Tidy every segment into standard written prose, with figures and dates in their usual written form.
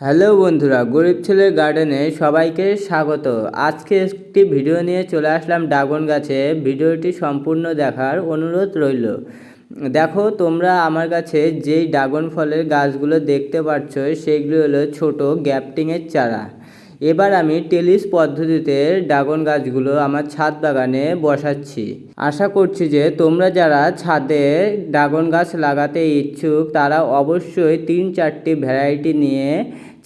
Hello বন্ধুরা, গরিব ছেলের গার্ডেনে সবাইকে স্বাগত। আজকে একটি ভিডিও নিয়ে চলে আসলাম ড্রাগন গাছে। ভিডিওটি সম্পূর্ণ দেখার অনুরোধ রইল। দেখো, তোমরা আমার কাছে যেই ড্রাগন ফলের গাছগুলো দেখতে পাচ্ছ সেগুলো হলো ছোট গ্যাপটিংয়ের চারা। এবার আমি টেলিস পদ্ধতিতে ড্রাগন গাছগুলো আমার ছাদ বাগানে বসাচ্ছি। আশা করছি যে তোমরা যারা ছাদে ড্রাগন গাছ লাগাতে ইচ্ছুক তারা অবশ্যই 3-4টি ভ্যারাইটি নিয়ে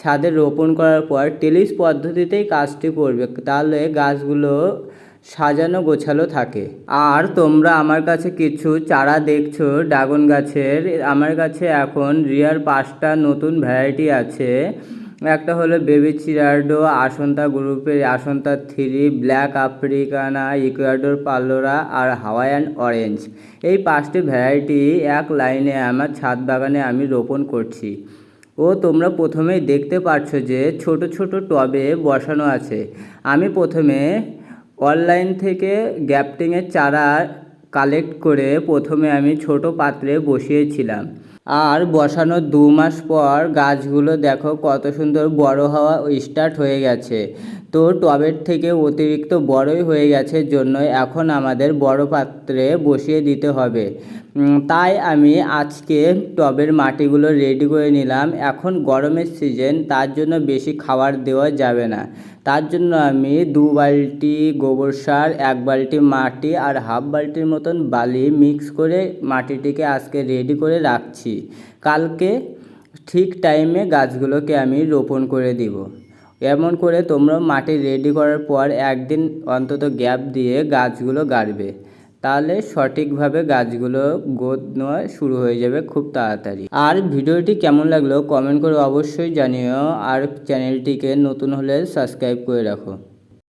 ছাদে রোপণ করার পর টেলিস পদ্ধতিতেই কাজটি করবে, তাহলে গাছগুলো সাজানো গোছালো থাকে। আর তোমরা আমার কাছে কিছু চারা দেখছো ড্রাগন গাছের। আমার কাছে এখন রিয়ার 5টা নতুন ভ্যারাইটি আছে। একটা হলো বেবি চিরার্ডো, আসন্তা গ্রুপের আসন্তা 3, ব্ল্যাক আফ্রিকানা, ইকুয়াডোর পালোরা আর হাওয়াইয়ান অরেঞ্জ। এই 5টি ভ্যারাইটি এক লাইনে আমার ছাদ বাগানে আমি রোপণ করছি। তোমরা প্রথমেই দেখতে পাচ্ছ যে ছোট ছোট টবে বসানো আছে। আমি প্রথমে অনলাইন থেকে গ্যাপটিংয়ের চারা কালেক্ট করে প্রথমে আমি ছোট পাত্রে বসিয়েছিলাম। আর বসানোর 2 মাস পর গাছগুলো দেখো কত সুন্দর বড় হওয়া স্টার্ট হয়ে গেছে। তো টবের থেকে অতিরিক্ত বড়ই হয়ে গেছে জন্য এখন আমাদের বড় পাত্রে বসিয়ে দিতে হবে। তাই আমি আজকে টবের মাটিগুলো রেডি করে নিলাম। এখন গরমের সিজন, তার জন্য বেশি খাবার দেওয়া যাবে না। তার জন্য আমি 2 বালতি গোবর সার, 1 বালতি মাটি আর হাফ বালতির মতন বালি মিক্স করে মাটিটিকে আজকে রেডি করে রাখছি। কালকে ঠিক টাইমে গাছগুলোকে আমি রোপণ করে দিব। এমন করে তোমরা মাটি রেডি করার পর একদিন অন্তত গ্যাপ দিয়ে গাছগুলো গাড়বে, তাহলে সঠিকভাবে গাছগুলো গ্রোথ নেওয়া শুরু হয়ে যাবে খুব তাড়াতাড়ি। আর ভিডিওটি কেমন লাগলো কমেন্ট করে অবশ্যই জানিও। আর চ্যানেলটিকে নতুন হলে সাবস্ক্রাইব করে রাখো।